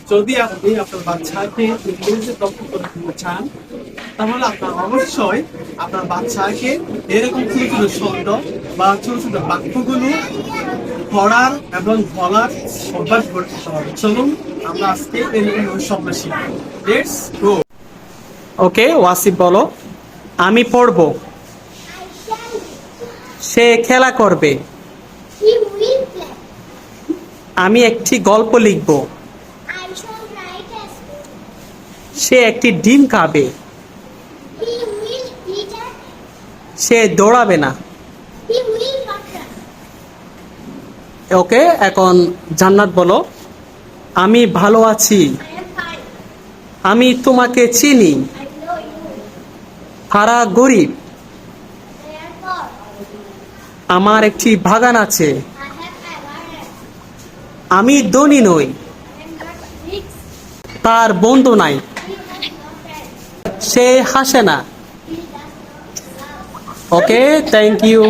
যদি আপনি আপনার বাচ্চাকে ইংরেজিতে দক্ষ করে তুলতে চান, তাহলে আপনার অবশ্যই আপনার বাচ্চাকে এরকম ছোট ছোট শব্দ বা ছোট ছোট বাক্যগুলো পড়ার এবং বলার অভ্যাস করতে হবে। চলুন আমরা আজকে এরকম শব্দ শিখব। Let's go. ওকে, ওয়াসিফ বলো। আমি পড়ব। সে খেলা করবে। He will play. আমি একটি গল্প লিখব। I shall write a story. সে একটি ডিম খাবে। He will eat a. সে দৌড়াবে না। He will not run. ওকে, এখন জান্নাত বলো। আমি ভালো আছি। I am fine. আমি তোমাকে চিনি। I know you. ফারা গরিব। I am poor. আমার একটি বাগান আছে। I have a garden. আমি ধনী নই। I am not rich. তার বন্ধু নাই। He has no friends. সে হাসে না। He does not laugh. Okay, thank you.